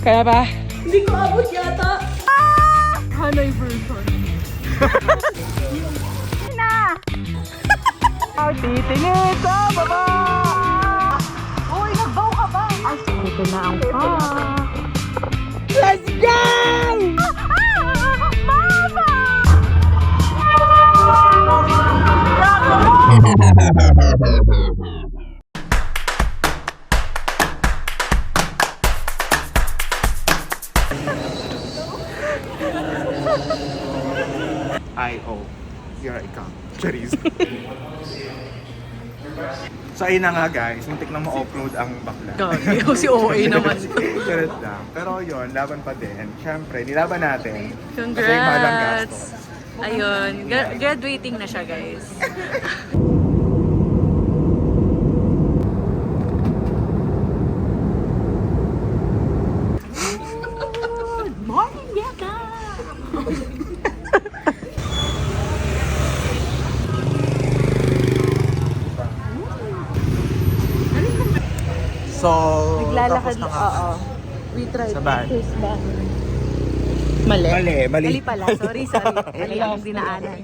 Kaya ba? Hindi ko abot yata. Hanay version. Na! Titingin sa baba! Uy, nagbaw ka ba? Ay, ito na ang pa. Let's go! Mama! Here I come. Charis. So ayun na nga guys, muntik na ma-upload ang bakla. Gagi, si OA naman. Charot lang. Pero yun, laban pa din. Siyempre, nilaban natin. Kasi malang gasto. Congrats! Ayun, graduating na siya guys. Good morning, Yaka! So, Naglalakad, tapos na nga. oo. We tried Sa van. first van. Mali. Mali. Mali pala. Sorry. Mali ang dinaanan.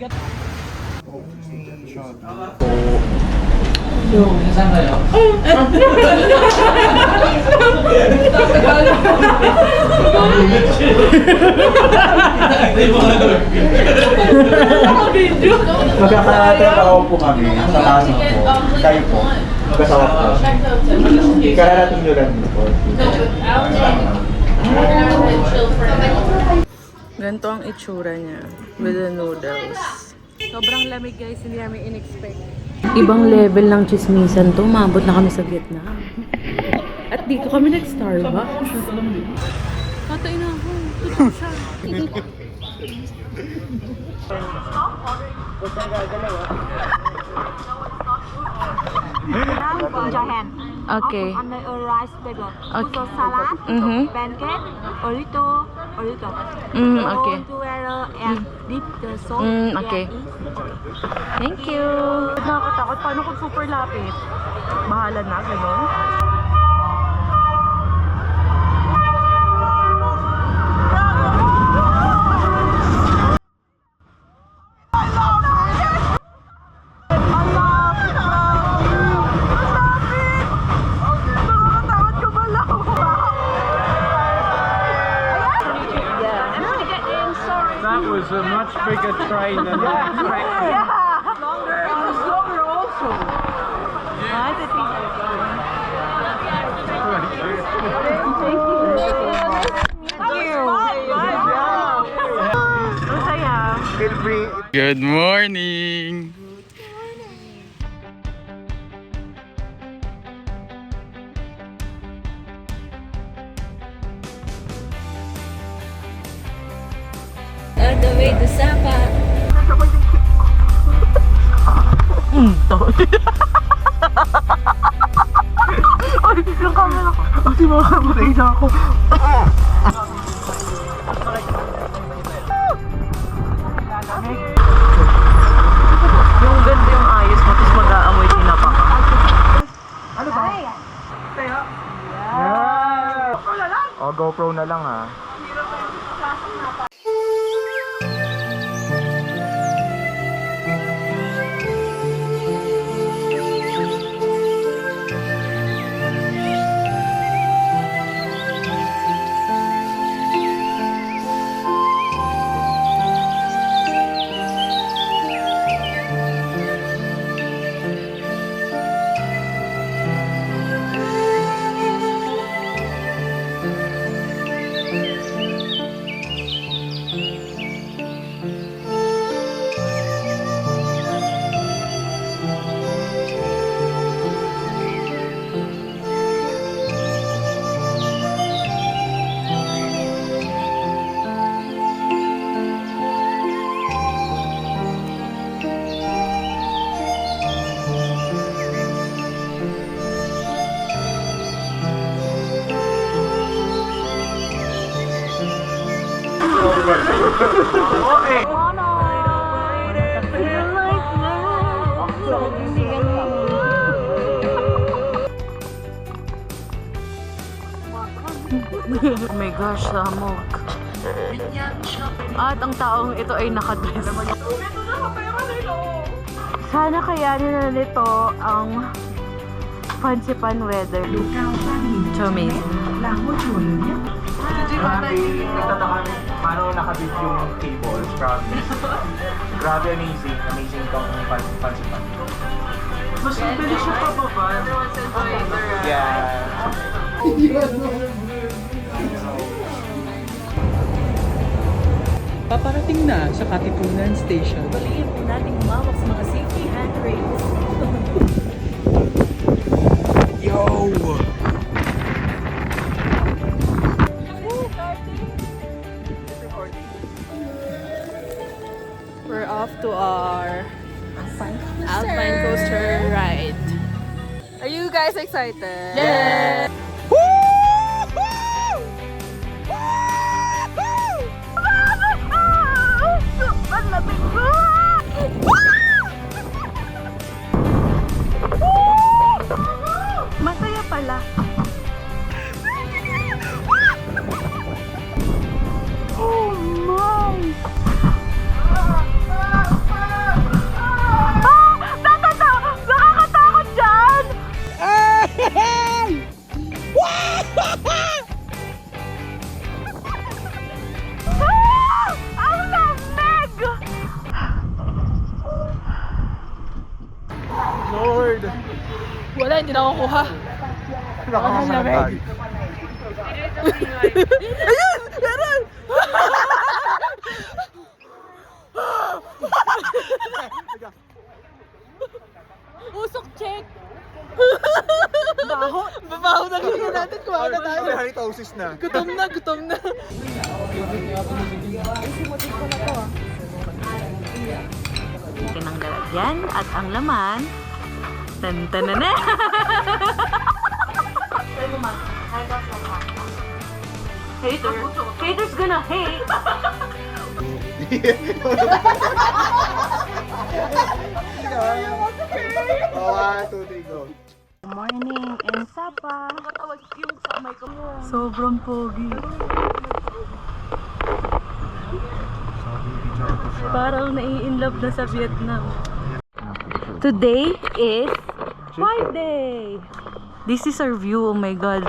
Magkakatrabaho po kami sa taas po. Kayo po. Magkasawa po. Kararating nyo lang po. Ganito ang itsura niya with the noodles. Sobrang lamig guys, hindi namin in-expect. Ibang level ng chismisan to, maabot na kami sa Vietnam. At dito kami nag-Starbucks. Patay na ako. Totoo siya. Put your hand. Okay. Under a rice paper. Okay. So salad, pancake, orito. Okay. Together and dip the sauce. Okay. and eat. Thank you. Nakakatakot. Paano kung super lapit? Bahala na, gano'n. That was a much bigger train than I expected. Longer also. Good morning! On the way to Sapa. Ay, yung camera ko. Kasi makakamatay na ako. Yung ganda yung ayos mo, tapos mag-aamoy tinapa ka. Ano ba? Oh, GoPro na lang ha. Oh my gosh, samog. At ang taong ito ay nakadress. Sana kayanin na nito ang Fansipan weather. So amazing. Nagtataka kami paano nakabit yung cables. Grabe amazing. Amazing tong pansipan. Mas mabilis siya pababa. Yeah. Paparating na sa Katipunan Station. Baliin po natin umawak sa mga safety handrails. Yo! We're off to our Alpine Coaster ride. Are you guys excited? Yeah! Masaya pala. Oh my! Nakakatakot dyan! Ang lamig! Lord! Wala, hindi na kukuha. Nakakasantag. Usok check! Babaho na ganyan natin. Kumain na tayo. Halitosis na. Gutom na, gutom na. Tinanggal yan at ang laman. Tantanana! Haters gonna hate! Oh, 1, 2, 3, go. Morning and sapa! Sobrang pogi. Parang nai-inlove na sa Vietnam. Today is Friday! This is our view, oh my god.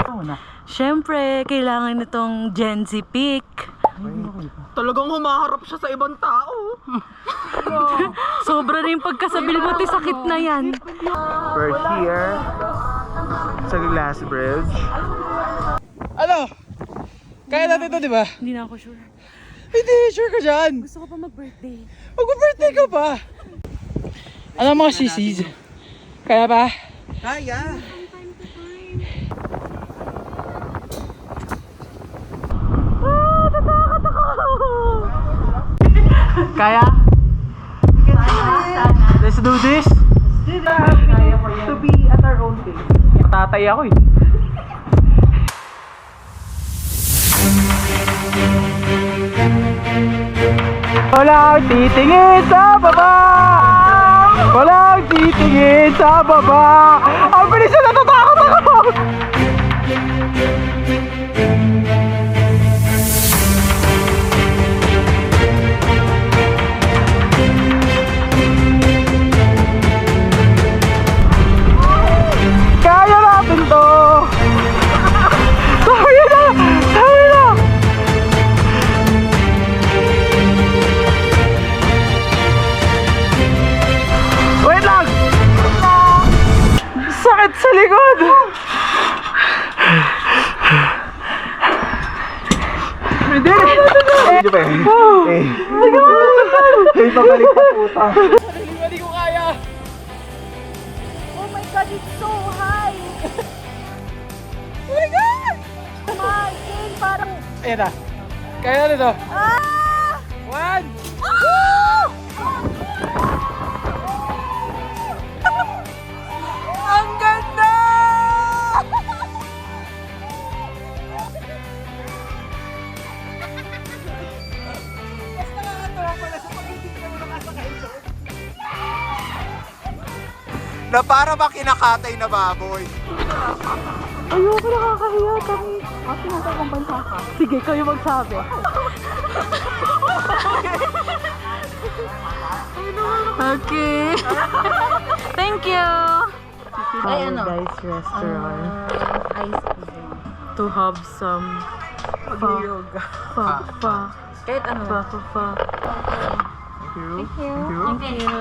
Siyempre, kailangan itong Gen Z pic. Talagang humaharap siya sa ibang tao. Sobra na yung pagkasabil mo, sakit na yan. We're here sa Glass Bridge. Ano? Kaya natin ito, di ba? Hindi na ako sure. Hindi, sure ka dyan. Gusto ko pa mag-birthday. Mag-birthday ka pa. Ano mga sisis? Kaya ba? Kaya. Kaya? Let's do this. To be at our own pace. Matatay ako eh. Walang titingin sa baba! Walang titingin sa baba! Ang bilis na natatakot ako! Kaya natin to! Kaya na! Kaya na! Wait lang! Sakit sa likod! Hindi! Medyo pa eh. Hey, pabalik pa puta. Hindi ko kaya! Oh my god, it's so high! Oh my god! My God, parang... Ayan na. Kaya na nito. Ah! One! Ang ganda! Na para ba kinakatay na baboy? Ayoko, nakakahiya kami. Kasi nasa kong bansa ka. Sige, kayo magsabi. Okay. Thank you. Ay, ano? Guys, restaurant. Ice cream. To have some Yoga. fa. Kahit ano. Fa. Thank you. Thank you.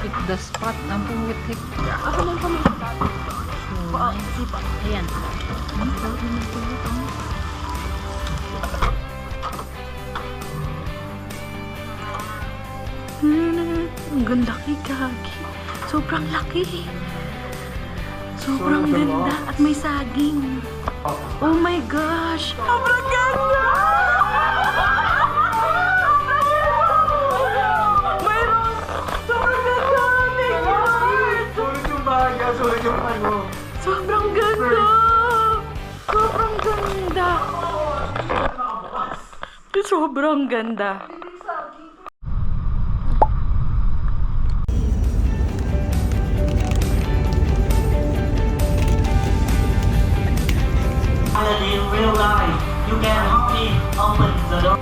Hit the spot ng pumutik. Ayan. Ang ganda kay Gagi. Sobrang laki. Sobrang ganda. At may saging. Oh my gosh. Sobrang ganda! Mayroon! Sobrang ganda! Oh my God! Sulit yung baga, sulit yung ano. Sobrang ganda! Sobrang ganda! Sobrang ganda. Finally, in real life, you can help me open the door.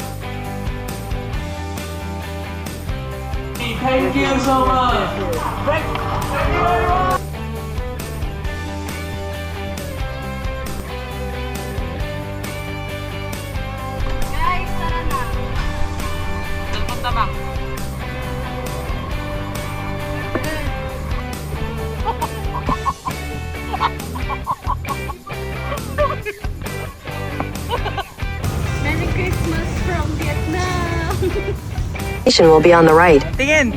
Thank you so much. Guys, tara na. Merry Christmas from Vietnam. Station will be on the right. Tingin!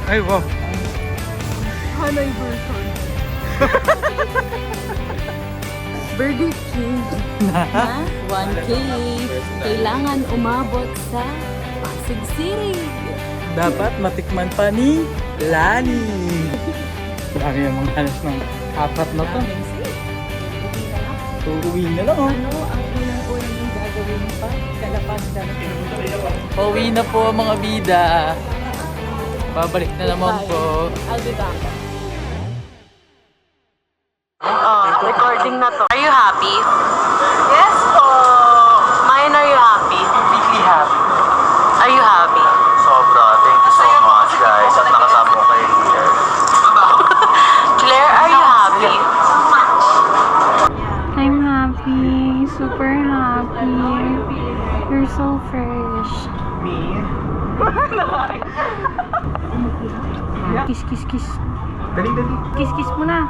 Ay, wow. Hanay version. Burger King na 1K. Kailangan umabot sa Pasig City. Dapat matikman pa ni Lani. Dami yung mga halos ng apat na to. Uuwi na lang, oh. Ano ang unang-unang yung gagawin pa? Kalapag Pauwi na po mga bida. Babalik na naman po. I'll be back. Recording na to. Are you happy? Yes po. Mine, are you happy? Completely happy. Are you happy? Sobra. Thank you so much, guys. At nakasama ko kayo here. Claire, are you happy? I'm happy. Super happy. You're so fresh. Me? Kiss, kiss, kiss. Dali. Kiss, kiss mo na.